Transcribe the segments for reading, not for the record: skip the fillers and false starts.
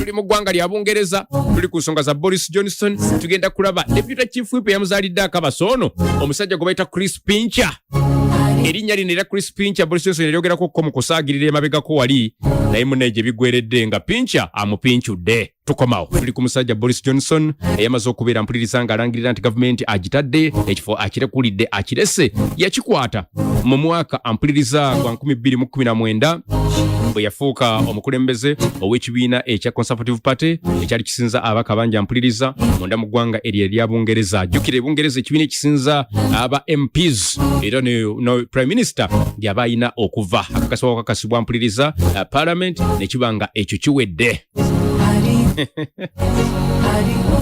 tuli mu ggwanga lya Bungereza, tuli ku nsonga za Boris Johnson, tugenda kulaba Deputy Chief Whip yamuzaalidde akabasono omusajja gwe bayita Chris Pincher. Erinnya lino era Chris Pincher Boris Johnson yalyogerako ko mu kusaagirira emabegako wali naye muneje bigweredde nga Pincher amupinchudde. Tukomawo tuli ku musajja Boris Johnson eyamaze okubeera mpuliriza nga alangirira nti gavumenti agitadde ekifo akirekulidde akirese yakikwata mu mwaka ampuliriza gwa 2019 bwe yafuuka omukulembeze ow'ekibiina ekya Conservative Party ekyali kisinza abaka bangi ampuliriza munda mu ggwanga erya Bungereza. Jjukira Bungereza ekibiina ekisinza aba MPs era no Prime Minister yaba ayina okuva akakasibwa wakakasibwa mpuliriza Parliament nekibanga ekyo kiwedde.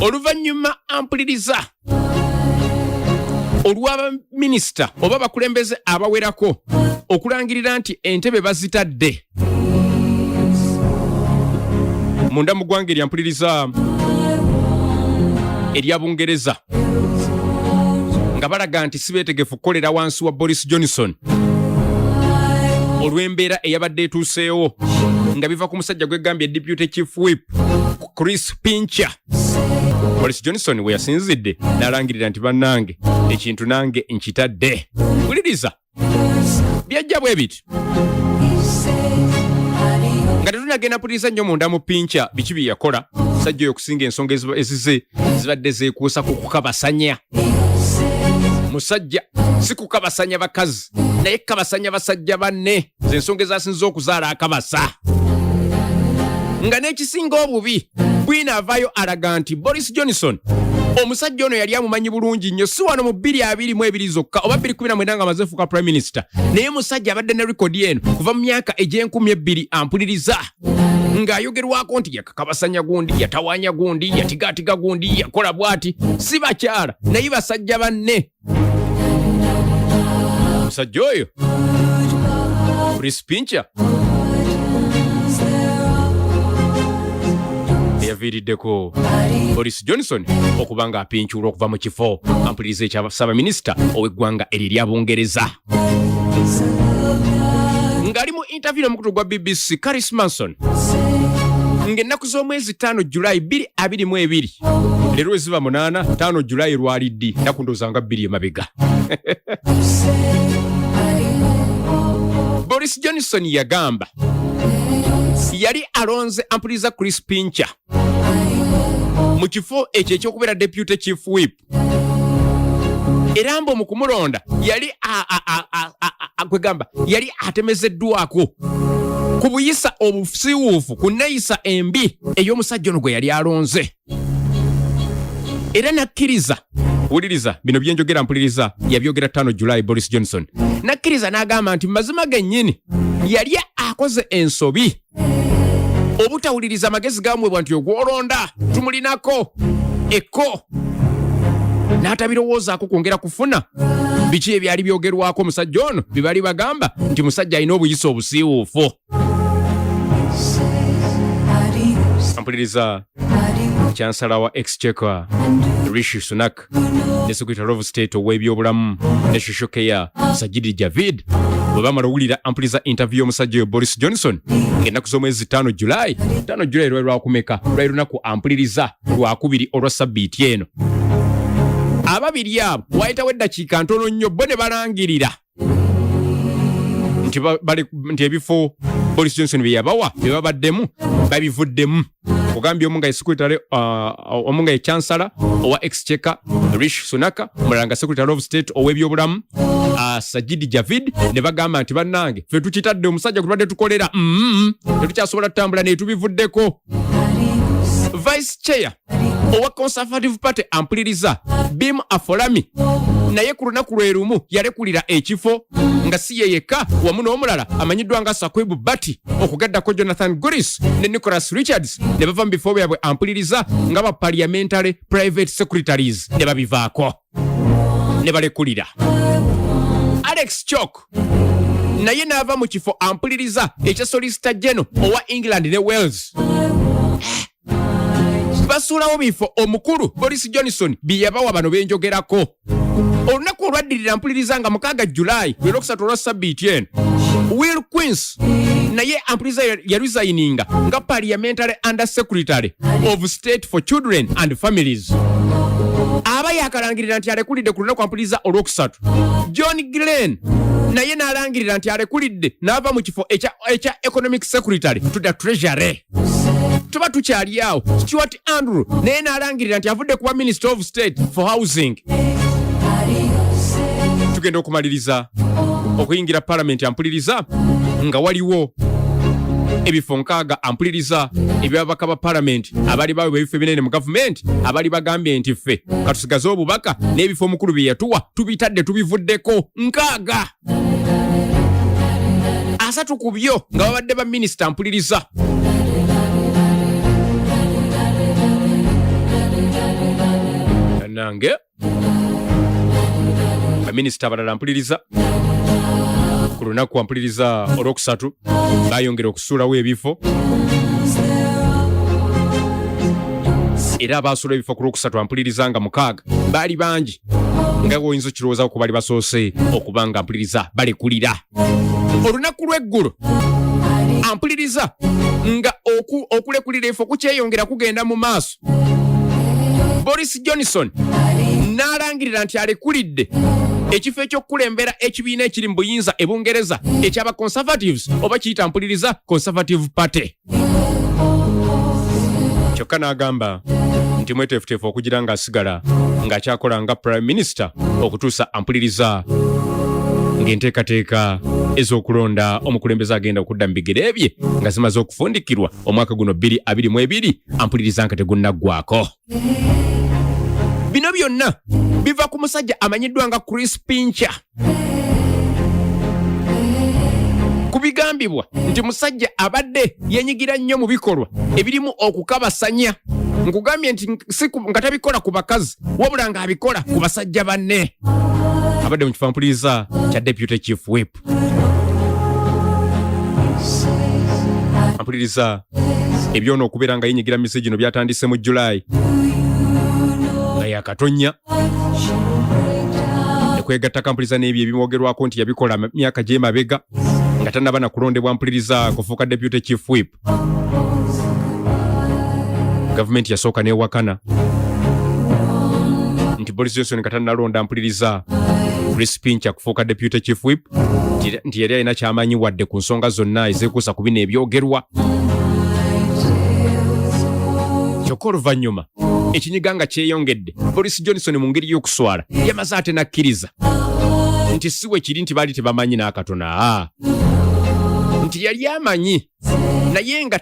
Oluvannyuma ampuliriza olw'aba minisita oba bakulembeze abawerako okulangirira nti entebe bazitadde munda mu ggwanga eryampuliriza erya Bungereza nga balaga nti sibeetegefu kukolera wansi wa Boris Johnson olw'embeera eyabadde etuuseewo nga biva ku musajja gwegambye Deputy Chief Whip Chris Pincher. Boris Johnson we yasinzidde n'alangirira nti bannange ekintu nange nkitadde. Wuliriza byajja bwe biti nga tetunagenda mpuliriza nnyo munda mu Pincher biki bye yakola musajja oyo okusinga ensonga ezize zibadde zeekuusa ku kukabasanya. Musajja si kukabasanya bakazi naye kabasanya basajja banne z'ensonga ezasinze okuzaala akabasa nga n'ekisinga obubi bwinaavaayo alaga nti Boris Johnson omusajja ono yali amumanyi bulungi nnyo si wano mu 2022 zokka oba 2019 nga amaze fuuka Prime Minister naye musajja abadde ne rekodi eno kuva mu myaka egy'enkumi ampuliriza ng'ayogerwako nti yakakabasanya gundi yatawaanya gundi yatigaatiga gundi yakola bw'ati si bakyala naye basajja banne. Musajja oyo Chris Pincher eyaviriddeko Boris Johnson okuba nga apinchulwa okuva mu kifo ampuliriza ekya Ssaabaminisita ow'eggwanga erya Bungereza. Ng'ali mu interview n'omukutu gwa BBC Karis Manson ng'ennaku z'omwezi 5 Julayi 2022 leero weziba 8 5 Julayi lwaliddi ennaku ndowooza nga 2 emabega. Boris Johnson yagamba yali alonze ampuliriza Chris Pincher mu kifo ekyo ekyokubeera Deputy Chief Whip era mbu mu kumulonda yali kwegamba yali atemezeddwako ku buyisa obusiiwuufu ku nneeyisa embi ey'omusajja ono gwe yali alonze era nakkiriza. Wuliriza bino byenjogera mpuliriza yabyogera 5 Julayi Boris Johnson nakkiriza n'agamba nti mazima gennyini yali akoze ensobi obutawuliriza amagezi gaamwebwa nti ogwolonda tumulinako ekko n'atabirowoozaako kwongera kufuna biki ebyali byogerwako omusajja ono bye bali bagamba nti musajja alina obuyisa obusiiwuufu. Ampuliriza Chancellor wa Exchequer Rishi Sunak ne Secretary of State ow'ebyobulamu ne Shoshokeya Sajidi Javid bwe bamala owulira ampuliriza interview y'omusajja oyo Boris Johnson ng'ennaku z'omwezi 5 Julayi lwali lwakumeka lwali lunaku ampuliriza lwakubiri olwa sabbiiti eno. Ababiri abo wayitawo eddakiika ntono nnyo bo ne balangirira nti ebifo Boris Johnson bye yabawa bye babaddemu babivuddemu. Kugambye omu nga ye Secretary omu nga ye Chancellor owa Exchequer Rishi Sunak omulala nga Secretary of State ow'ebyobulamu Sajidi Javid ne bagamba nti bannange ffe tukitadde omusajja gwe tubadde tukolera tetukyasobola tutambula naye tubivuddeko. Vice Chair owa Conservative Party ampuliriza Bim Afolami naye ku lunaku lwe lumu yalekulira ekifo nga si ye yekka wamu n'omulala amanyiddwa nga Sakwebu Bati okugaddako Jonathan Guris ne Nicholas Richards ne bava mu bifo byabwe ampuliriza nga ba parliamentary private secretaries ne babivaako ne balekulira. Alex Chok naye n'ava mu kifo ampuliriza ekya Solicitor General owa England ne Wales. Basuulawo bifo omukulu Boris Johnson bye yabawa bano benjogerako. Olunaku olwaddirira mpuliriza nga 6 Julayi lwe lwokusatu olwa sabbiiti eno Will Quince naye ampuliriza ya resigninga nga parliamentary under secretary of state for children and families. Aba yakalangirira nti alekulidde ku lunaku ampuliriza olwokusatu. John Glenn naye n'alangirira nti alekulidde n'ava mu kifo ekya economic secretary to the treasury. Tuba tukyali awo. Stuart Andrew naye n'alangirira nti avudde kuba minister of state for housing. Tugenda okumaliriza okuyingira parliament ampuliriza nga waliwo ebifo nkaaga ampuliriza ebyababaka ba parliament abali bawe ebifo binene mu government abali bagambye nti ffe katusigaze obubaka n'ebifo omukulu bye yatuwa tubitadde tubivuddeko nkaaga. Asatu ku byo nga babadde ba minister ampuliriza. Nange Minisita abalala mpuliriza ku lunaku ampuliriza olwokusatu bayongera okusuulawo ebifo era abaasuula ebifo ku lwokusatu ampuliriza nga 6 baali bangi nga oyinza okirowoozaako ku bali basoose okuba nga ampuliriza balekulira. Olunaku lw'eggulo ampuliriza nga okulekulira efo kukyeyongera kugenda mu maaso. Boris Johnson n'alangirira nti alekulidde ekifo ekyokulembera ekibiina ekiri mu buyinza e Bungereza ekyaba Conservatives oba kiyita mpuliriza Conservative Party. Kyokka n'agamba nti mweteefuteefu okugira nga asigala ng'akyakola nga Prime Minister okutuusa ampuliriza ng'enteekateeka ez'okulonda omukulembeze agenda okudda mu bigere bye nga zimaze okufundikirwa omwaka guno 2022 ampuliriza nga tegunnaggwako. Bino byonna biva ku musajja amanyiddwa nga Chris Pincher. Kubigambibwa nti musajja abadde yenyigira nnyo mu bikolwa ebirimu okukabasanya. Nkugambye nti nga tabikola ku bakazi wabula nga abikola ku basajja banne. Abadde mu kifo mpuliriza kya Deputy Chief Whip. Ampuliriza ebyono okubeera nga yenyigira mu misejino byatandise mu July. Yakatonya ekwegatta kampuliriza n'ebyo ebimwogerwako nti yabikola myaka gy'emabega nga tannaba na kulondebwa mpuliriza kufuuka Deputy Chief Whip. Gavumenti yasooka n'ewakana nti Boris Johnson nga tannalonda mpuliriza Chris Pincher kufuuka Deputy Chief Whip nti yali alina kyamanyi wadde ku nsonga zonna ezeekuusa ku bino ebyogerwa. Kyokka oluvannyuma ekinyiga nga kyeyongedde Boris Johnson mu ngeri y'okuswala yamaze ate nakkiriza nti si we kiri nti baali tebamanyi n'akatona nti yali amanyi naye nga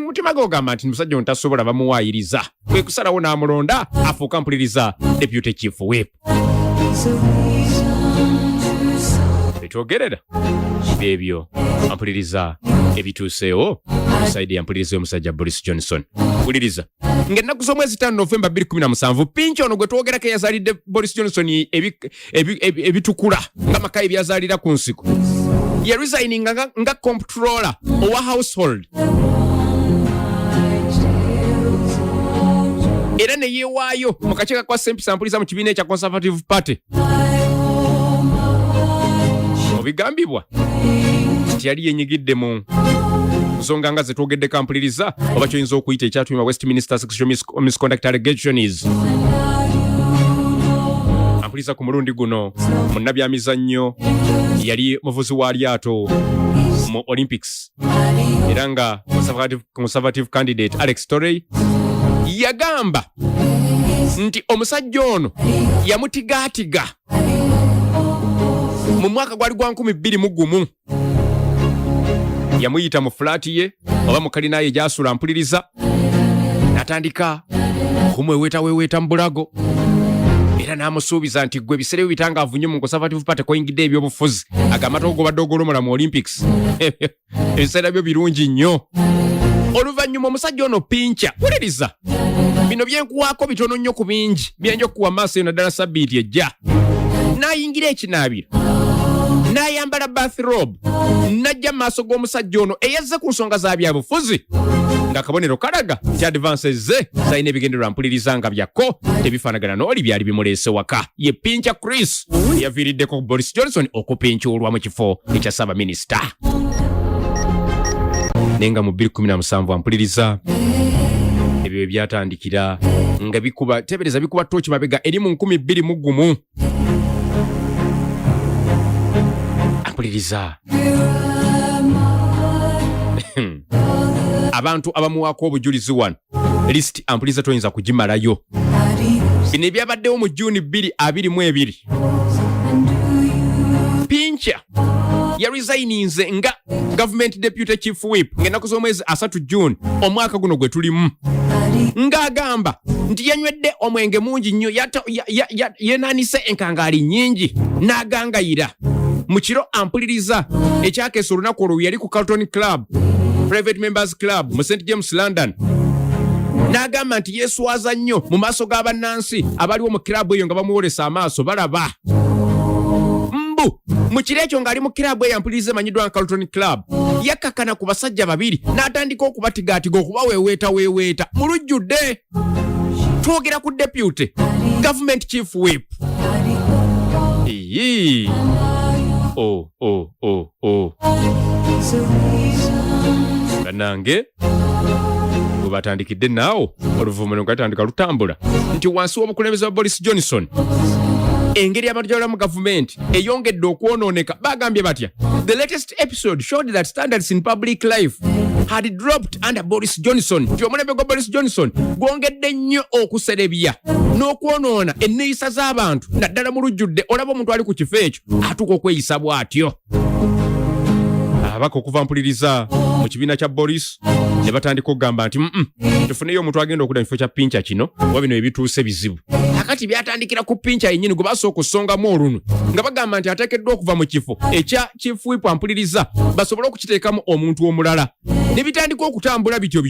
mutima gw'ogamba nti musajja ono tasobola bamuwaayiriza kwe kusalawo n'amulonda afuuka mpuliriza Deputy Chief Whip. Etwogerera ebyo ampuliriza ebituuseewo saidi yampuliriza omusajja Boris Johnson. Mpuliriza ng'ennaku z'omwezi 5 Novemba 2017 Pincher ono gwe twogerako eyazaalidde Boris Johnson ebitukula nga maka ebyazaalira ku nsiko ya resigning nga comptroller owa household era ne yeewaayo mu kakiiko kwa Sempisa mpuliriza mu kibiina ekya Conservative Party. Obigambibwa nti yali yenyigidde mu nsonga nga zetwogeddeko ampuliriza oba kyoyinza okuyita ekyatuma Westminster Sexual Misconduct Allegations. Ampuliriza ku mulundi guno munnabyamizannyo yali muvuzi wa lyato mu Olympics era nga conservative candidate Alex Torrey yagamba nti omusajja ono yamutigaatiga mu mwaka gwali gwa 2021 yamuyita mu flaati ye oba mu kalina ye gy'asula mpuliriza n'atandika okumweweetaweeweeta mu bulago era n'amusuubiza nti gwe ebiseera bitangaavu nnyo mu Conservative Party koyingidde ebyobufuzi agamba togobadde ogolomola mu Olympics ebiseera byo birungi nnyo. Oluvannyuma omusajja ono Pincher wuliriza bino byenkuwaako bitono nnyo ku bingi byenja okuwa maaso eno ddala sabbiiti ejja n'ayingira ekinaabiro n'ayambala bathrobe n'ajja mu maaso g'omusajja ono eyazze ku nsonga za byabufuzi ng'akabonero kalaga nti advances ze zalina ebigendererwa mpuliriza nga byako tebifaanagana n'oli byali bimuleese waka. Ye Pincher Chris yaviiriddeko Boris Johnson okupincuulwa mu kifo ekya Ssaabaminisita. Nenga mu 2017 ampuliriza ebyo byatandikira nga bikuba tebereza bikuba tochi mabega eri mu 2021. Ampuliriza abantu abamuwaako obujulizi wano list ampuliriza toyinza kugimalayo. Bino ebyabaddewo mu June 2022. Pincher yaresigninze nga government deputy chief whip ng'ennaku z'omwezi 3 June omwaka guno gwe tulimu, ng'agamba nti yanywedde omwenge mungi nnyo yenaanise enkangaali nnyingi n'agangayira. Mu kiro ampuliriza ekyakeesa olunaku olwo yali ku Carlton Club, Private Members Club mu St James London, n'agamba nti yeeswaza nnyo mu maaso g'abannansi abaliwo mu kirabu eyo nga bamuwolesa amaaso balaba. Mu kiro ekyo ng'ali mu kirabu eyo ampuliriza emanyiddwa nga Carlton Club, yakkakana ku basajja babiri n'atandika okubatigaatiga okubaweeweeta mu lujjudde. Twogera ku deputy government chief whip. Bannange bwe batandikidde naawo oluvuumiro nga gatandika lutambula nti wansi w'obukulembeze bwa Boris Johnson engeri amatwala mu gavumenti eyongedde okwonooneka. Bagambye batya, the latest episode showed that standards in public life had dropped under Boris Johnson. Nti omulembe gwa Boris Johnson gwongedde nnyo okuserebya n'okwonoona enneeyisa z'abantu naddala mu lujjudde. Olaba omuntu ali ku kifo ekyo atuuka okweyisa bw'atyo. Abaka okuva mpuliriza mu kibiina kya Boris ne batandika okugamba nti tufuneyo omuntu agenda okudda mu kifo kya Pincher kino wa bino ebituuse bizibu. Akati byatandikira ku Pincher yennyini gwe basooka okusongamu olunwe nga bagamba nti ateekeddwa okuva mu kifo ekya chief whip ampuliriza basobole okukiteekamu omuntu omulala. Ne bitandika okutambula bityo.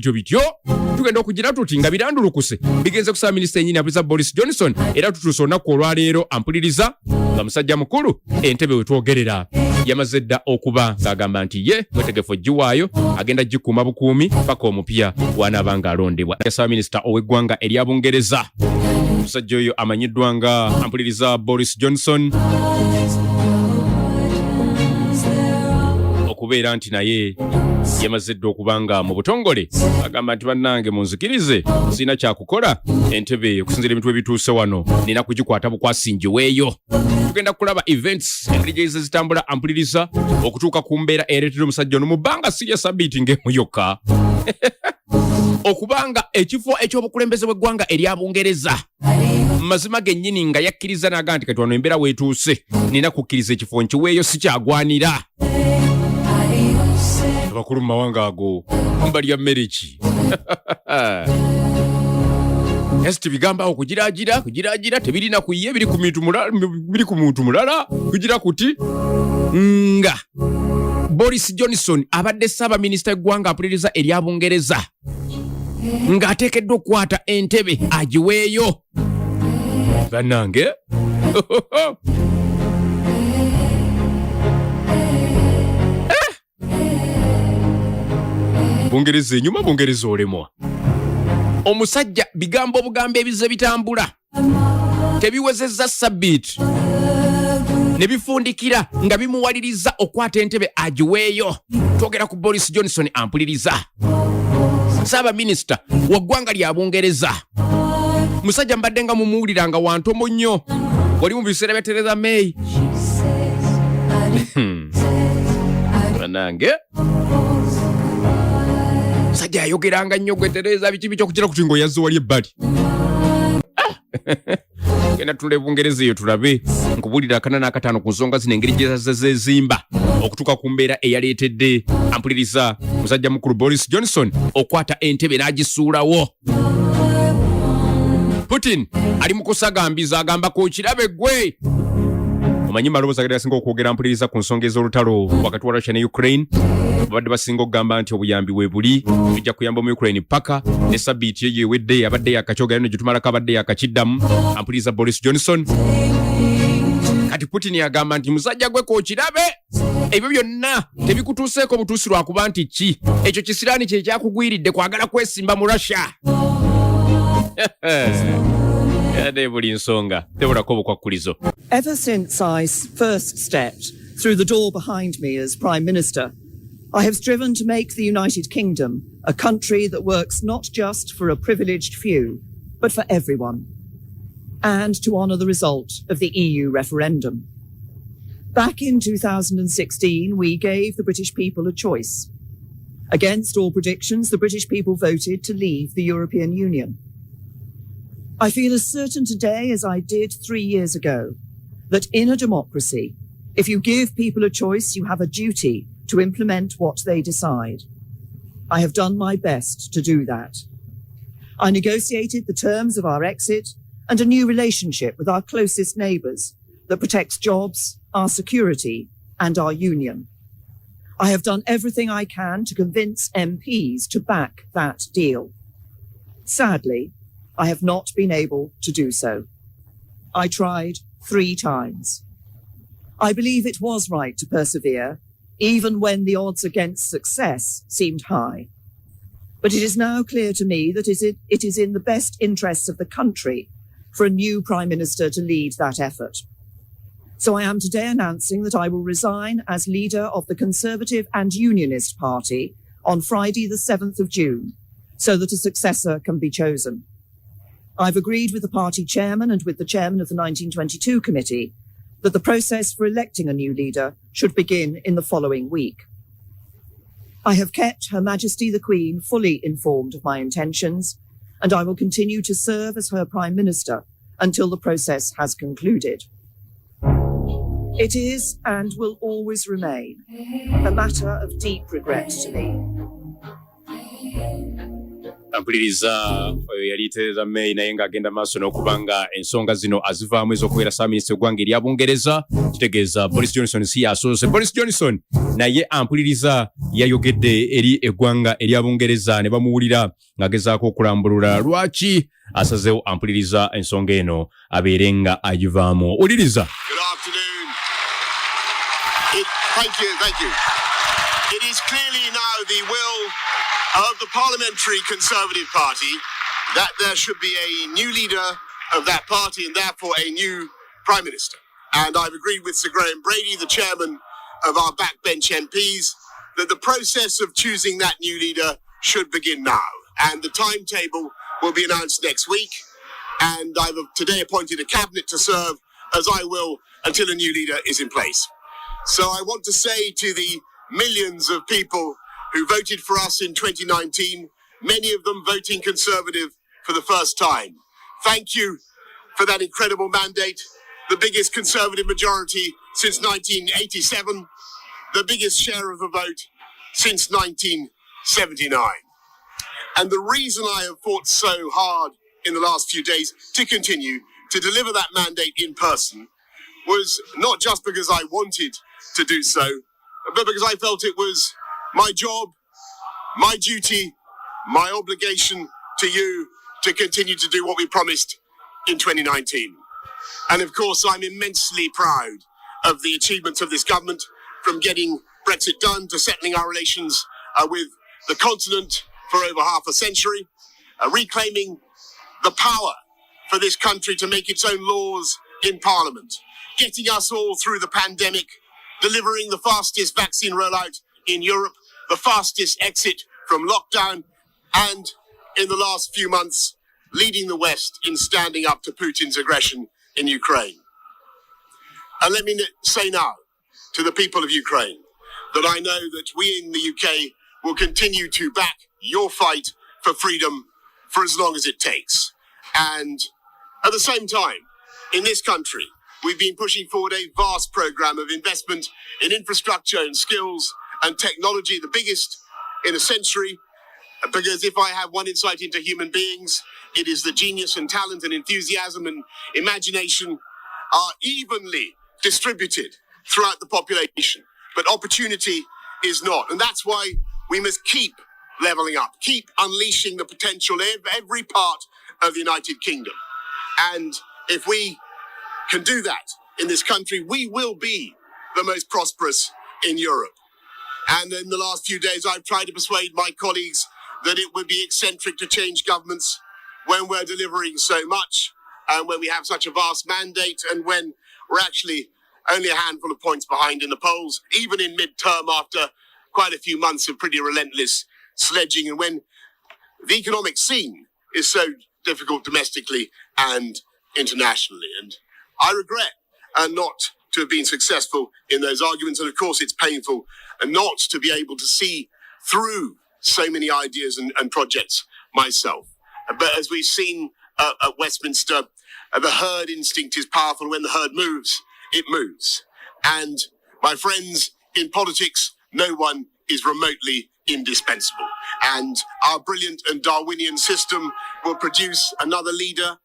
Tugenda okugira tuti nga birandulukuse bigenze kusaba minisita yennyini ampuliriza Boris Johnson, era tutuuse olunaku olwaleero ampuliriza nga musajja mukulu entebe we twogerera yamaze dda okuba ng'agamba nti ye mwetegefu ogiwaayo agenda gikuuma bukuumi paka omupya wanaaba ng'alondebwa. Yasaba minisita ow'eggwanga erya Bungereza omusajja oyo amanyiddwa nga ampuliriza Boris Johnson okubeera nti naye yamaze dda okuba nga mu butongole agamba nti bannange munzikirize sirina kyakukola entebe okusinziira ebintu ebituuse wano nina kugikwata bukwasingiweeyo. Tugenda kulaba events engeri gye zitambula ampuliriza okutuuka ku mbeera ereetera omusajja ono mu bbanga sirya sabiiti ng'emu yokka okubanga ekifo eky'obukulembeze bw'eggwanga erya Bungereza mazima gennyini nga yakkiriza n'agamba nti kati wano embeera weetuuse nina kukkiriza ekifo nkiweeyo sikyagwanira. Abakulu mu mawanga ago mbalya mmere ki? Esti bigamba kugiragira tebirina kuye biri ku muntu mulala kugira kuti nga Boris Johnson abadde Ssaabaminisita eggwanga ampuliriza erya Bungereza ng'ateekeddwa okukwata entebe agiweeyo. Bannange Bungereza enyuma Bungereza olemwa. Omusajja bigambo obugambo ebize bitambula tebiwezezza sabiiti ne bifundikira nga bimuwaliriza okwata entebe agiweeyo. Twogera ku Boris Johnson ampuliriza Ssaabaminisita wa ggwanga lya Bungereza. Musajja mbadde nga mumuwulira nga wantomo nnyo wali mu biseera bya Theresa May. Bannange musajja yayogeranga nnyo gwe Theresa biki by'okukira kuti ngo yazze wali ebbali. Genda tule Bungereza eyo tulabe nkubulira 4 na 5 ku nsonga zino engeri gye zezimba okutuuka ku mbeera eyaleetedde ampuliriza musajja mukulu Boris Johnson okwata entebe n'agisuulawo. Putin ali mu kusagambiza agamba ko kirabe gwe. Omanyi maloboozi agali gasinga okwogera ampuliriza ku nsonga ez'olutalo wakati wa Russia ne Ukraine. Babadde basinga okugamba nti obuyambi we buli tujja kuyamba mu Ukraine paka ne sabiiti eyo ewedde abadde yakakyogera ne gye tumalako abadde yakakiddamu ampuliriza Boris Johnson. kati Putin yagamba nti musajja gwe kookirabe ebyo byonna tebikutuuseeko butuusi lwakuba nti ki ekyo kisiraani kye kyakugwiridde kwagala kwesimba mu Russia. Yadde buli nsonga tebulako bukwakkulizo. Ever since I first stepped through the door behind me as Prime Minister, I have striven to make the United Kingdom a country that works not just for a privileged few, but for everyone, and to honour the result of the EU referendum. Back in 2016, we gave the British people a choice. Against all predictions, the British people voted to leave the European Union. I feel as certain today as I did 3 years ago that in a democracy, if you give people a choice, you have a duty to implement what they decide. I have done my best to do that. I negotiated the terms of our exit and a new relationship with our closest neighbours that protects jobs, our security and our union. I have done everything I can to convince MPs to back that deal. Sadly, I have not been able to do so. I tried 3 times. I believe it was right to persevere, even when the odds against success seemed high. But it is now clear to me that it is in the best interests of the country for a new Prime Minister to lead that effort. So I am today announcing that I will resign as leader of the Conservative and Unionist Party on Friday the 7th of June, so that a successor can be chosen. I've agreed with the party chairman and with the chairman of the 1922 committee that the process for electing a new leader should begin in the following week. I have kept Her Majesty the Queen fully informed of my intentions, and I will continue to serve as her Prime Minister until the process has concluded. It is and will always remain a matter of deep regret to me. Ampuliriza oyo yali Theresa May naye ng'agenda maaso n'okubanga ensonga zino azivaamu ez'okubeera Ssaabaminisita eggwanga erya Bungereza, kitegeeza Boris Johnson si yasoose. Boris Johnson naye ampuliriza yayogedde eri eggwanga erya Bungereza ne bamuwulira ng'agezaako okulambulula lwaki asazeewo ampuliriza ensonga eno abeere nga agivaamu. Uliriza. Good afternoon. Thank you. It is clearly now the will of the Parliamentary Conservative Party that there should be a new leader of that party and therefore a new Prime Minister. And I've agreed with Sir Graham Brady, the chairman of our backbench MPs, that the process of choosing that new leader should begin now. And the timetable will be announced next week. And I've today appointed a cabinet to serve, as I will, until a new leader is in place. So I want to say to the millions of people who voted for us in 2019, many of them voting Conservative for the first time. Thank you for that incredible mandate, the biggest Conservative majority since 1987, the biggest share of the vote since 1979. And the reason I have fought so hard in the last few days to continue to deliver that mandate in person was not just because I wanted to do so, but because I felt it was my job, my duty, my obligation to you to continue to do what we promised in 2019. And of course, I'm immensely proud of the achievements of this government, from getting Brexit done to settling our relations with the continent for over half a century, reclaiming the power for this country to make its own laws in Parliament, getting us all through the pandemic, delivering the fastest vaccine rollout in Europe, the fastest exit from lockdown, and in the last few months, leading the West in standing up to Putin's aggression in Ukraine. And let me say now to the people of Ukraine that I know that we in the UK will continue to back your fight for freedom for as long as it takes. And at the same time, in this country, we've been pushing forward a vast program of investment in infrastructure and skills and technology, the biggest in a century, because if I have one insight into human beings, it is the genius and talent and enthusiasm and imagination are evenly distributed throughout the population, but opportunity is not. And that's why we must keep levelling up, keep unleashing the potential of every part of the United Kingdom. And if we can do that, in this country, we will be the most prosperous in Europe. And in the last few days, I've tried to persuade my colleagues that it would be eccentric to change governments when we're delivering so much and when we have such a vast mandate and when we're actually only a handful of points behind in the polls, even in mid-term after quite a few months of pretty relentless sledging, and when the economic scene is so difficult domestically and internationally. And I regret not to have been successful in those arguments. And of course, it's painful not to be able to see through so many ideas and projects myself. But as we've seen at Westminster, the herd instinct is powerful. When the herd moves, it moves. And my friends, in politics, no one is remotely indispensable. And our brilliant and Darwinian system will produce another leader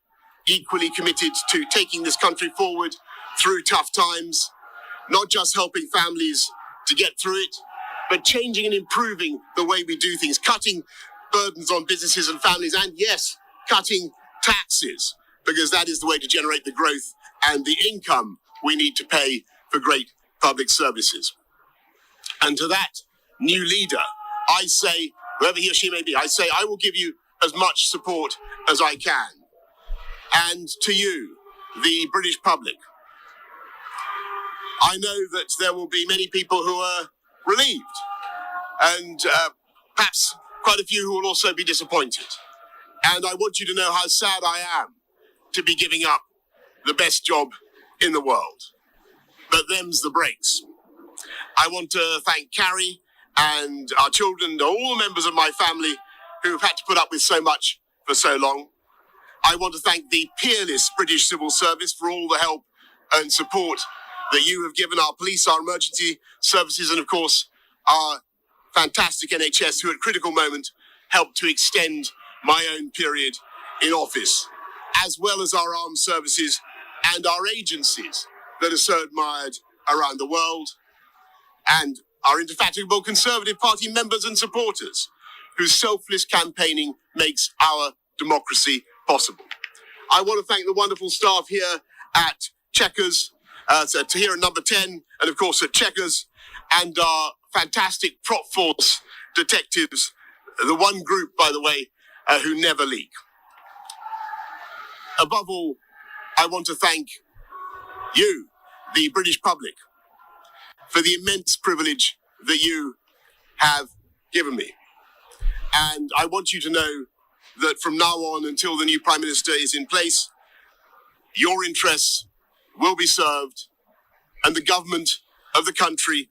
equally committed to taking this country forward through tough times, not just helping families to get through it, but changing and improving the way we do things, cutting burdens on businesses and families, and yes, cutting taxes, because that is the way to generate the growth and the income we need to pay for great public services. And to that new leader, I say, whoever he or she may be, I say, I will give you as much support as I can. And to you, the British public, I know that there will be many people who are relieved and perhaps quite a few who will also be disappointed. And I want you to know how sad I am to be giving up the best job in the world. But them's the breaks. I want to thank Carrie and our children and all the members of my family who have had to put up with so much for so long. I want to thank the peerless British civil service for all the help and support that you have given our police, our emergency services, and of course, our fantastic NHS, who at critical moment helped to extend my own period in office, as well as our armed services and our agencies that are so admired around the world, and our indefatigable Conservative Party members and supporters, whose selfless campaigning makes our democracy possible. I want to thank the wonderful staff here at Checkers, here at Number 10, and of course at Checkers, and our fantastic prop force detectives, the one group, by the way, who never leak. Above all, I want to thank you, the British public, for the immense privilege that you have given me. And I want you to know that from now on until the new Prime Minister is in place, your interests will be served and the government of the country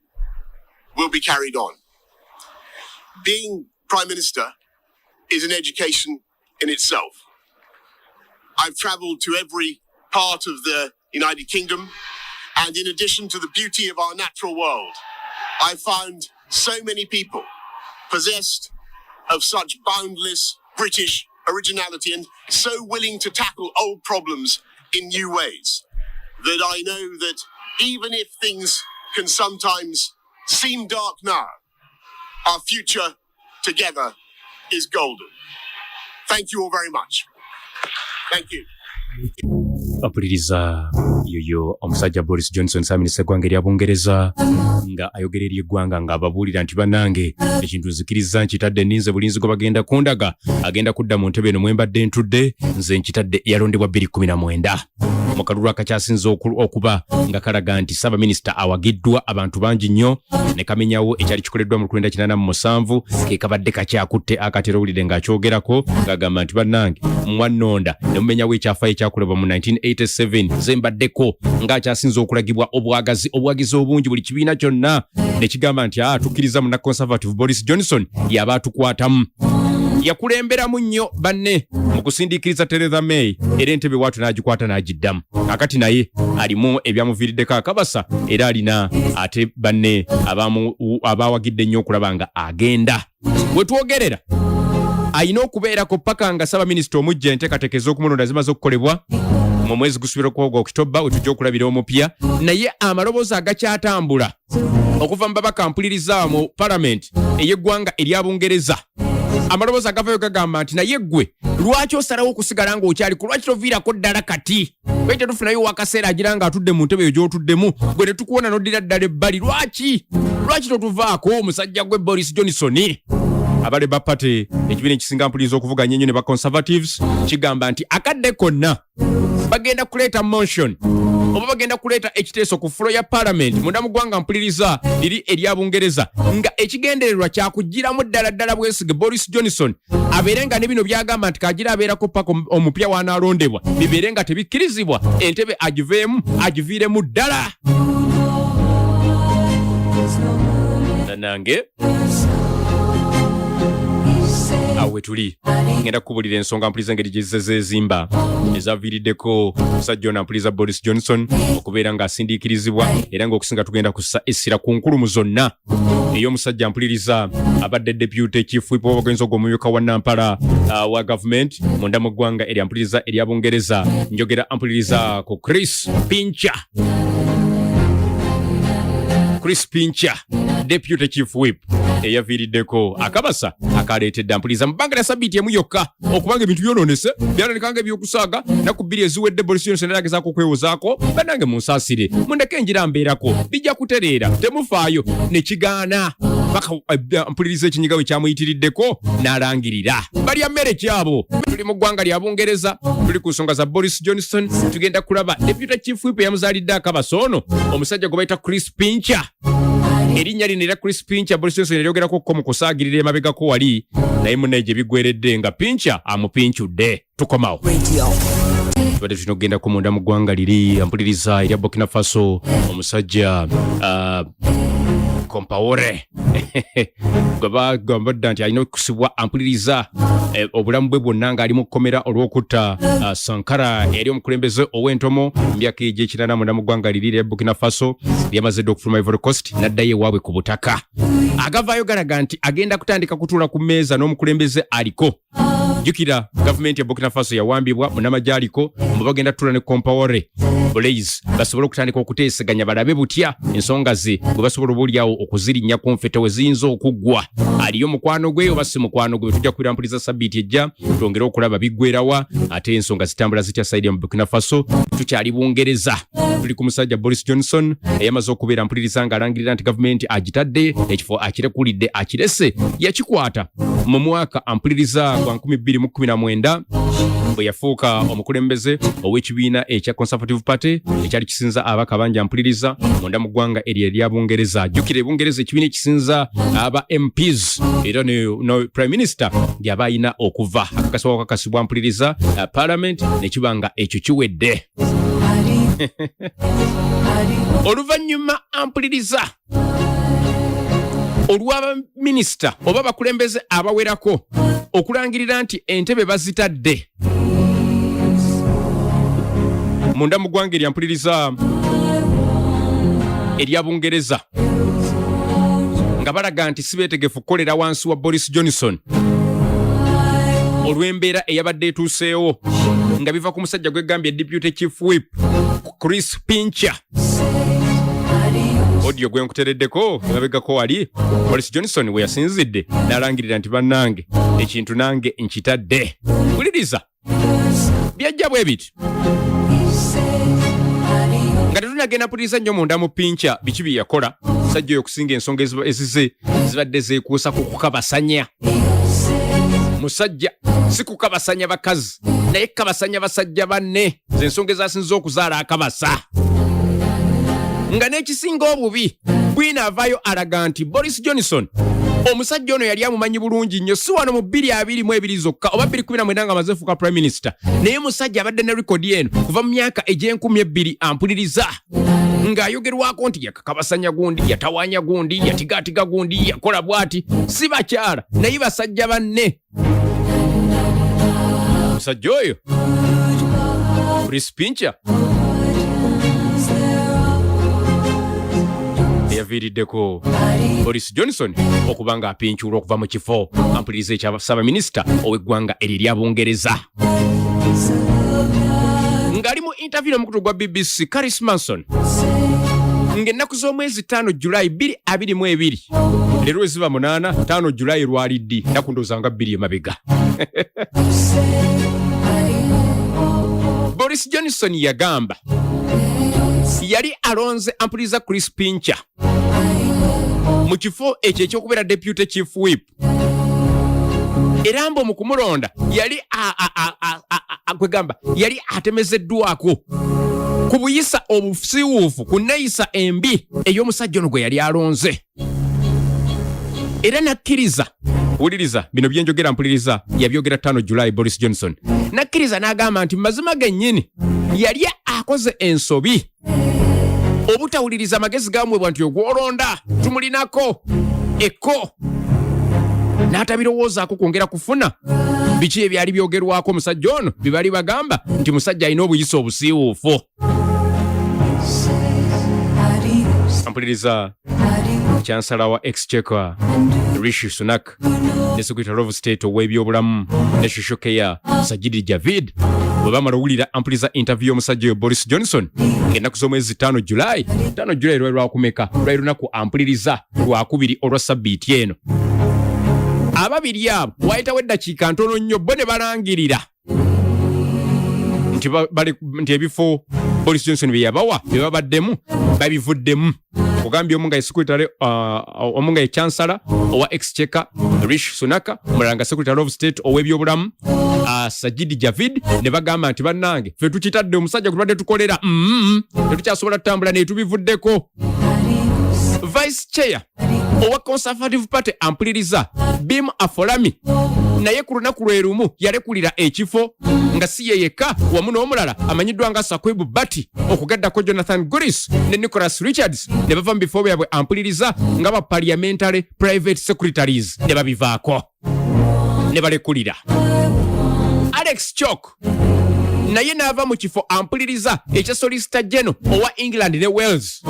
will be carried on. Being Prime Minister is an education in itself. I've travelled to every part of the United Kingdom, and in addition to the beauty of our natural world, I found so many people possessed of such boundless British originality and so willing to tackle old problems in new ways that I know that even if things can sometimes seem dark now, our future together is golden. Thank you all very much. Thank you. Apuliriza yoyo omusajja Boris Johnson saaminisa eggwanga erya Bungereza nga ayogera eri eggwanga ng'ababuulira nti bannange ekintu nzikiriza nkitadde ninze bulinzi gwe bagenda kundaga agenda kudda mu ntebe eno mwe mbadde ntudde nze nkitadde yalondebwa 2019 mu kalulu akakyasinze okuba nga kalaga nti Ssaabaminisita awagiddwa abantu bangi nnyo ne kamenyawo ekyali kikoleddwa mu 1987 ke kabadde kakyakutte akatera owulire ng'akyogerako ng'agamba nti bannange mwannonda ne mumenyawo ekyafaayo ekyakolebwa mu 1987 zembaddeko ng'akyasinze okulagibwa obwagizi obungi buli kibiina kyonna ne kigamba nti tukkiriza mu Conservative Boris Johnson yaba atukwatamu yakulemberamu nnyo banne mu kusindiikiriza Theresa May era entebe watu n'agikwata n'agiddamu akati naye alimu ebyamuviiriddeko akabasa era alina ate banne abaawagidde nnyo okulaba nga agenda we twogerera ayina okubeerako paka nga Ssaabaminisita omujja enteekateeka ez'okumulonda zimaze okukolebwa mu mwezi gusubira okwoga Okitoba we tujja okulabira omupya naye amaloboozi agakyatambula okuva mu babaka mpuliriza mu Parliament ey'eggwanga erya Bungereza amaloboozi agavayo gagamba nti naye ggwe lwaki osalawo okusigala ng'okyali ku lwaki toviirako ddala kati bwete tufunayo wakaseera agira nga atudde mu ntebe eyo gy'otuddemu gwe ne tukuwona n'oddira ddala ebbali lwaki totuvaako omusajja gwe Boris Johnson abale bapate ekibiina ekisinga mpuliriza okuvuganya ennyo ne ba conservatives kigamba nti akadde konna bagenda kuleeta motion oba bagenda kuleeta ekiteeso ku fulo ya parliament munda mu ggwanga mpuliriza liri erya Bungereza nga ekigendererwa kyakugiramu ddala bwesige Boris Johnson abeere nga ne bino byagamba nti kagira abeerako paka omupya w'anaalondebwa bibeere nga tebikkirizibwa entebe agiviiremu ddala nange awe tuli ngenda kubulira ensonga mpuliriza engeri gyezizezimba ezaviriddeko omusajja ono mpuliriza Boris Johnson okubeera ng'asindiikirizibwa era ng'okusinga tugenda kussa essira ku nkulumu zonna ey'omusajja mpuliriza abadde deputy chief whip w'abagenzi ogw'omumyuka wa Nampala wa government munda mu ggwanga erya mpuliriza erya Bungereza njogera mpuliriza ku Chris Pincher deputy chief whip eyaviriddeko akabasa akaleetedde mpuliriza mu bbanga lya sabiiti emu yokka okubanga ebintu byonoonese byalabikanga ebyokusaaga naku bbiri eziwedde Boris Johnson eragezaako okwewozaako bannange munsaasire mundeke enjira mbeerako bijja kutereera temufaayo ne kigaana paka mpuliriza ekinyiga we kyamuyitiriddeko n'alangirira balya mmere kyabo tuli mu ggwanga lya Bungereza tuli ku nsonga za Boris Johnson tugenda kulaba deputy chief whip eyamuzaalidde akabasa ono omusajja gwe bayita Chris Pincher erinnya lino era Chris Pincher Boris Johnson eryogerako ko mu kusaagirira emabegako wali naye munnaye gye bigweredde nga Pincher amupinchudde tukomawo tubadde tulina okugendako munda mu ggwanga liri mpuliriza erya Burkina Faso omusajja Compaore gwabadda nti alina okusibwa ampuliriza obulamu bwe bwonna ng'ali mu kkomera olw'okutta Sankara eyali omukulembeze ow'entomo myaka egy'ekirana munda mu ggwanga liri erya Burkina Faso lyamaze dde okufuluma Ivory Coast n'addayo ewaabwe ku butaka agavaayo galaga nti agenda kutandika kutuula ku mmeeza n'omukulembeze aliko jjukira gavumenti ya Burkina Faso yawambibwa munnamagye aliko mbu bagenda tuula ne Compaore Blaise basobole okutandika okuteeseganya balabe butya ensonga ze bwe basobola obaolyawo okuzirinnya ku nfete we ziyinza okuggwa aliyo mukwano gwe oba si mukwano gwe tujja kubeera mpuliriza sabiiti ejja twongere okulaba biggwerawa ate ensonga zitambula zitya saidi ya mu Burkina Faso tukyali Bungereza tuli ku musajja Boris Johnson eyamaze okubeera mpuliriza ng'alangirira nti gavumenti agitadde ekifo akirekulidde akirese yakikwata mu mwaka ampuliriza gwa 2019 bwe yafuuka omukulembeze ow'ekibiina ekya Conservative Party ekyali kisinza abaka bangi ampuliriza munda mu ggwanga erya Bungereza jjukira Bungereza ekibiina ekisinza aba MPs era no Prime Minister gy'aba ayina okuva akakasibwa wakakasibwa mpuliriza Parliament nekibanga ekyo kiwedde oluvannyuma ampuliriza olw'abaminisita oba bakulembeze abawerako okulangirira nti entebe bazitadde munda mu ggwanga erya mpuliriza erya Bungereza nga balaga nti sibeetegefu kukolera wansi wa Boris Johnson olw'embeera eyabadde etuuseewo nga biva ku musajja gwegambye deputy chief whip Chris Pincher audio gwe nkutereddeko emabegako wali Boris Johnson we yasinzidde n'alangirira nti bannange ekintu nange nkitadde wuliriza byajja bwe biti nga tetunagenda mpuliriza nnyo munda mu Pincher biki bye yakola musajja oyo okusinga ensonga ezize zibadde zeekuusa ku kukabasanya musajja si kukabasanya bakazi naye kabasanya basajja banne z'ensonga ezasinza okuzaala akabasa nga n'ekisinga obubi bwinaavaayo alaga nti Boris Johnson omusajja ono yali amumanyi bulungi nnyo si wano mu 2022 zokka oba 2019 nga amaze fuuka prime minister naye musajja abadde ne rekodi eno kuva mu myaka egy'e12 ampuliriza ng'ayogerwako nti yakakabasanya gundi yatawaanya gundi yatigaatiga gundi yakola bw'ati si bakyala naye basajja banne musajja oyo Chris Pincher yaviriddeko Boris Johnson okuba nga apinchulwa okuva mu kifo ampuliriza ekya Ssaabaminisita ow'eggwanga erya Bungereza ng'ali mu interview n'omukutu gwa BBC Karis Manson ng'ennaku z'omwezi 5 Julayi 2022 Leero ziba 8 5 July lwaliddi nakundozanga 2 emabega. Boris Johnson yagamba yali alonze Ampuliza Chris Pincher mu kifo ekyo ekyokubeera deputy chief whip. Era mbo mu kumulonda yali kwegamba yali atemezeddwako ku buyisa obusiwuufu ku nneeyisa embi ey'omusajja ono gwe yali alonze. Era nakkiriza, wuliriza bino byenjogera mpuliriza, yabyogera 5 July Boris Johnson. Nakkiriza n'agamba nti mazima gennyini yali akoze ensobi obutawuliriza amagezi gaamwebwa nti ogwolonda tumulinako ekko. N'atabirowoozaako kwongera kufuna biki ebyali byogerwako omusajja ono bye bali bagamba nti musajja alina obuyisa obusiiwuufu. Ampuliriza Chancellor wa Exchequer Rishi Sunak ne Secretary of State ow'ebyobulamu ne Social Care Sajid Javid bwe bamala owulira ampuliriza interview y'omusajja Boris Johnson ng'ennaku z'omwezi 5 July. 5 July lwali lwakumeka? Lwali lunaku ampuliriza lwakubiri olwa sabbiiti eno. Ababiri abo wayitawo eddakiika ntono nnyo bo ne balangirira nti ebifo Boris Johnson bye yabawa bye babaddemu babivuddemu. Kugambye omu nga ye Secretary omu nga ye Chancellor owa Exchequer Rishi Sunak, omulala nga Secretary of State ow'ebyobulamu Sajid Javid, ne bagamba nti bannange ffe tukitadde omusajja kutubadde tukolera tetukyasobola tutambula naye tubivuddeko. Vice Chair owa Conservative Party ampuliriza Bim Afolami naye ku lunaku lwe lumu yalekulira ekifo nga si ye yekka wamu n'omulala amanyiddwa nga Sakwebu Bati okugaddako Jonathan Gurris ne Nicholas Richards ne bava mu bifo byabwe ampuliriza nga ba parliamentary private secretaries ne babivaako ne balekulira. Alex Chok naye n'ava mu kifo ampuliriza ekya Solicitor General owa England ne Wales.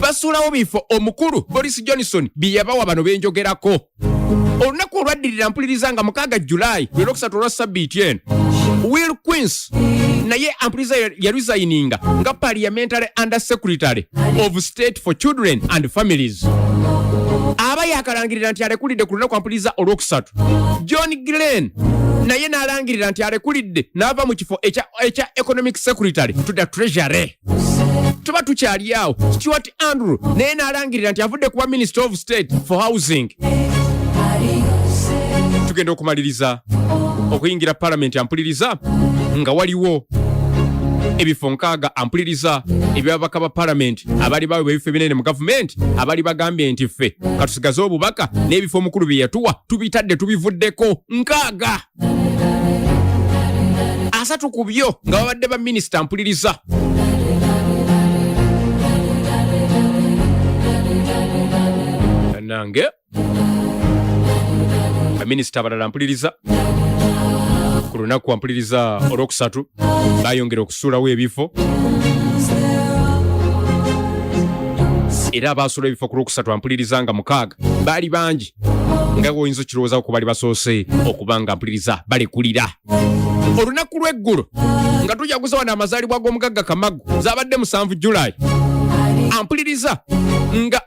Basuulawo bifo omukulu Boris Johnson bye yabawa bano benjogerako. Olunaku olwaddirira ampuliriza nga 6 July lwe lwokusatu olwa sabbiiti eno Will Quince naye ampuliriza yaresigninga nga Parliamentary Under Secretary of State for Children and Families. Aba yakalangirira nti alekulidde ku lunaku ampuliriza olwokusatu. John Glenn naye n'alangirira nti alekulidde n'ava mu kifo ekya Economic Secretary to the Treasury. Tuba tukyali awo. Stuart Andrew naye n'alangirira nti avudde kuba Minister of State for Housing. Tugenda okumaliriza okuyingira Parliament ampuliriza nga waliwo ebifo 6 ampuliriza ebyababaka ba Parliament abali bawe ebifo ebinene mu government abali bagambye nti ffe katusigaze obubaka n'ebifo omukulu bye yatuwa tubitadde tubivuddeko 6. 3 ku byo nga babadde ba Minister ampuliriza. Nange Minisita abalala mpuliriza ku lunaku ampuliriza olwokusatu bayongera okusuulawo ebifo era abaasuula ebifo ku lwokusatu ampuliriza nga 6 baali bangi nga oyinza okirowoozaako ku bali basoose okuba nga ampuliriza balekulira. Olunaku lw'eggulo nga tujaguza wano amazaalibwa g'omugagga Kamagu zaabadde 7 July ampuliriza nga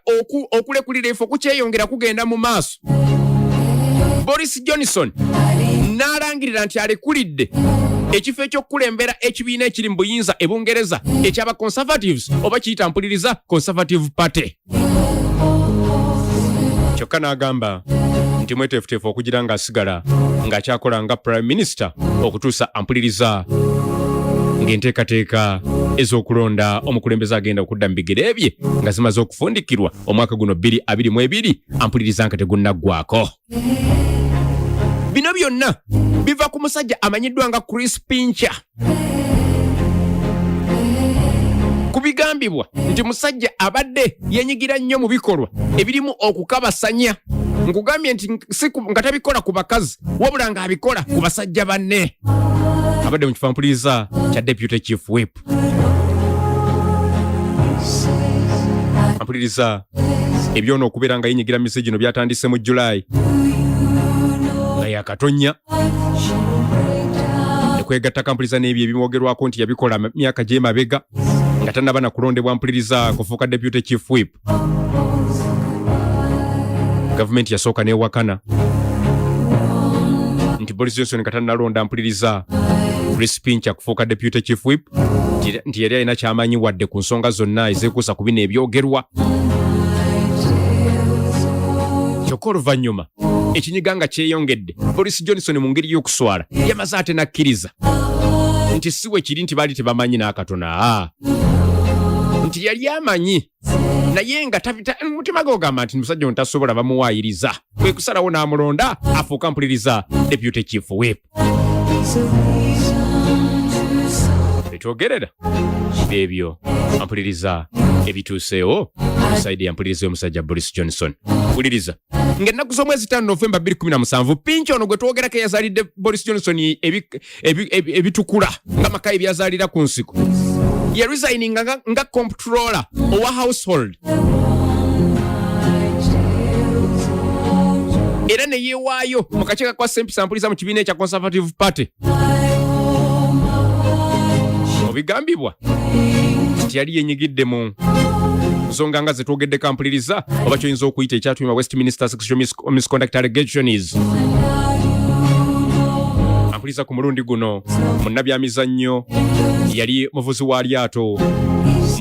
okulekulira efo kukyeyongera kugenda mu maaso. Boris Johnson n'alangirira nti alekulidde ekifo ekyokukulembera ekibiina ekiri mu buyinza e Bungereza ekyaba Conservatives oba kiyita mpuliriza Conservative Party. Kyokka n'agamba nti mweteefuteefu okugira ng'asigala ng'akyakola nga Prime Minister okutuusa ampuliriza ng'enteekateeka ez'okulonda omukulembeze agenda okudda mu bigere bye nga zimaze okufundikirwa omwaka guno 2022 ampuliriza nga tegunnaggwako. Bino byonna biva ku musajja amanyiddwa nga Chris Pincher. Kubigambibwa nti musajja abadde yenyigira nnyo mu bikolwa ebirimu okukabasanya. Nkugambye nti nga tabikola ku bakazi wabula nga abikola ku basajja banne. Abadde mu kifo ampuliriza kya Deputy Chief Whip. Ampuliriza ebyono okubeera nga yenyigira mise gino byatandise mu July nga yakatonya nekwegatta kampuliriza n'ebyo ebimwogerwako nti yabikola myaka gy'emabega nga tannaba na kulondebwa ampuliriza kufuuka Deputy Chief Whip. Government yasooka n'ewakana nti Boris Johnson katanalonda mpuliriza Chris Pincher kufuuka deputy chief whip nti yali alina kyamanyi wadde ku nsonga zonna ezeekuusa ku bino ebyogerwa. Kyokka oluvannyuma ekinyiga nga kyeyongedde, Boris Johnson mu ngeri y'okuswala yamaze ate nakkiriza nti si we kiri nti baali tebamanyi n'akatona, nti yali amanyi naye nga mutima gw'ogamba nti musajja ono tasobola bamuwaayiriza, kwe kusalawo n'amulonda afuuka mpuliriza deputy chief whip. Etwogerera ebyo ampuliriza ebituuseewo saidi yampuliriza omusajja Boris Johnson. Mpuliriza ng'ennaku z'omwezi 5 Novemba 2017 Pincher ono gwe twogerako eyazaalidde Boris Johnson ebitukula nga maka ebyazaalira ku nsiko yaresigninga nga comptroller owa household era ne yeewaayo mu kakiiko kwa sempisa mpuliriza mu kibiina ekya Conservative Party. Obigambibwa nti yali yenyigidde mu nsonga nga zetwogeddeko mpuliriza oba kyoyinza okuyita ekyatuma Westminster Sexual Misconduct Allegations. Mpuliriza ku mulundi guno munnabyamizannyo yali muvuzi wa lyato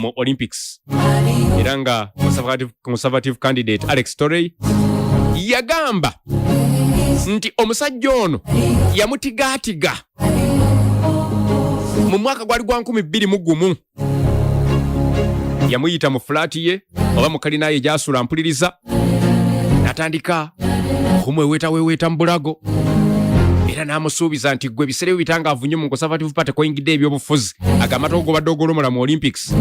mu Olympics era nga conservative candidate Alex Torrey yagamba nti omusajja ono yamutigaatiga mu mwaka gwali gwa 2021. Yamuyita mu flaati ye oba mu kalina ye gy'asula mpuliriza n'atandika okumweweeta mu bulago era n'amusuubiza nti gwe ebiseera bitangaavu nnyo mu Conservative Party koyingidde ebyobufuzi agamba togobadde ogolomola mu Olympics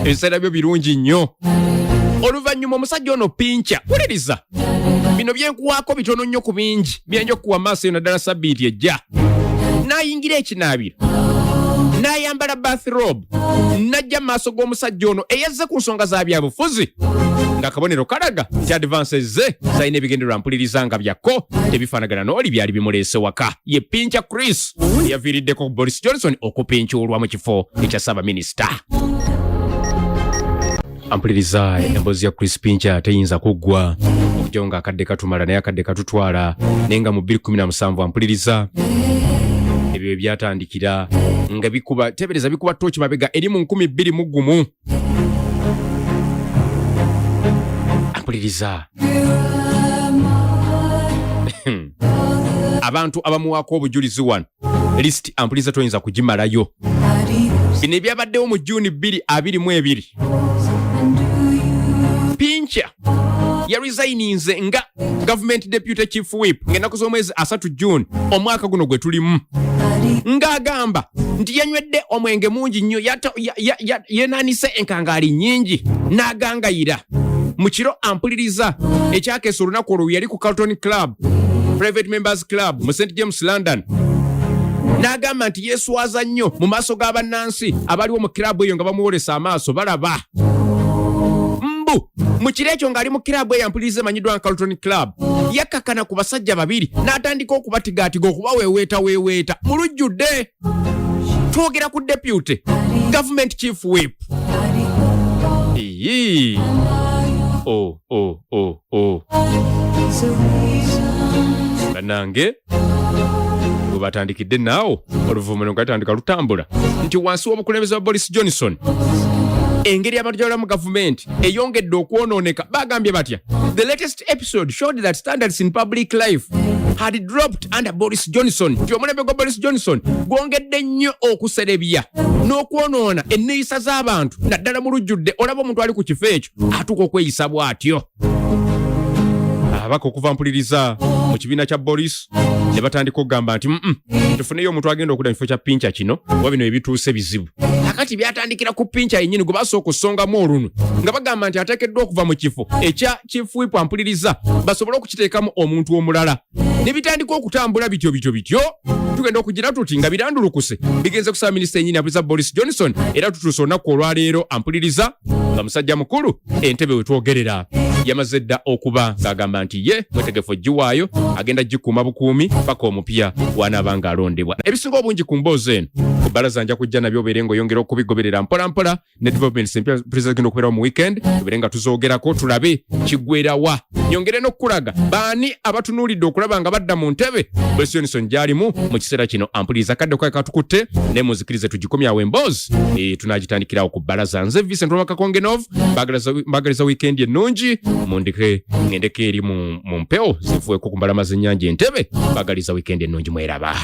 ebiseera byo birungi nnyo. Oluvannyuma omusajja ono Pincher, wuliriza bino byenkuwaako bitono nnyo ku bingi byenja okuwa maaso eno ddala sabbiiti ejja, n'ayingira ekinaabiro n'ayambala bathrobe n'ajja mu maaso g'omusajja ono eyazze ku nsonga za byabufuzi ng'akabonero kalaga nti advances ze zalina ebigendererwa mpuliriza nga byakko tebifaanagana n'oli byali bimuleese waka. Ye Pincher Chris yaviiriddeko Boris Johnson okupincuulwa mu kifo ekya Ssaabaminisita. Ampuliriza emboozi ya Chris Pincher teyinza kuggwa okujjawo ng'akadde katumala naye akadde katutwala naye nga mu 2017 ampuliriza ebyo byatandikira nga bikuba tebereza bikuba tochi mabega eri mu 2021. Ampuliriza abantu abamuwaako obujulizi wano list ampuliriza toyinza kugimalayo. Bino ebyabaddewo mu June 2022 Pincher yaresigninze nga government deputy chief whip ng'ennaku z'omwezi 3 June omwaka guno gwe tulimu, ng'agamba nti yanywedde omwenge mungi nnyo yenaanise enkangaali nnyingi n'agangayira mu kiro ampuliriza ekyakeesa olunaku olwo yali ku Carlton Club Private Members Club mu St James London. N'agamba nti yeeswaza nnyo mu maaso g'abannansi abaliwo mu kirabu eyo nga bamuwolesa amaaso balaba. Mu kiro ekyo ng'ali mu kirabu eyo ampuliriza emanyiddwa Carlton Club yakkakana ku basajja babiri n'atandika okubatigaatiga okubaweeweeta mu lujjudde. Twogera ku deputy government chief whip. Bannange bwe batandikidde naawo oluvuumano nga gatandika lutambula nti wansi w'obukulembeze wa Boris Johnson engeri abatujala mu government eyongedde okwonooneka. Bagambye batya, the latest episode showed that standards in public life had dropped under Boris Johnson. Nti omulembe gwa Boris Johnson gwongedde nnyo okuserebya n'okwonoona enneeyisa z'abantu naddala mu lujjudde. Olaba omuntu ali ku kifo ekyo atuuka okweyisa bw'atyo. Abaka okuva mpuliriza mu kibiina kya Boris ne batandika okugamba nti tufuneyo omuntu agenda okudda mu kifo kya Pincher kino oba bino ebituuse bizibu. Akati byatandikira ku Pincher yennyini gwe basooka okusongamu olunwe nga bagamba nti ateekeddwa okuva mu kifo ekya chief whip ampuliriza basobole okukiteekamu omuntu omulala. Ne bitandika okutambula bityo. Tugenda okugira tuti nga birandulukuse bigenze kusaba minisita yennyini ampuliriza Boris Johnson era tutuuse olunaku olwaleero ampuliriza nga musajja mukulu entebe we twogerera yamaze dda okuba ng'agamba nti ye mwetegefu giwaayo agenda gikuuma bukuumi paka omupya wanaaba ng'alondebwa. Ebisinga obungi ku mboozi eno ku bbalaza nja kujja nabyo obeere ng'oyongera okubigoberera mpolampola ne developments empya pulezidenti genda okubeerawo mu weekend tubeere nga tuzoogerako tulabe kiggwerawa nyongere n'okulaga baani abatunuulidde okulaba nga badda mu ntebe Boris Johnson gy'alimu mu kiseera kino. Ampuliriza kadde kwa katukutte ne muzikirize tugikomyawo emboozi tunagitandikirawo ku bbalaza. Nze Vincent Romakakongenov mbagaliza weekend ennungi mundike ngendeke eri mu mpewo zivueko ku mbalama z'ennyanja Entebbe. Mbagaliza weekend ennungi mweraba.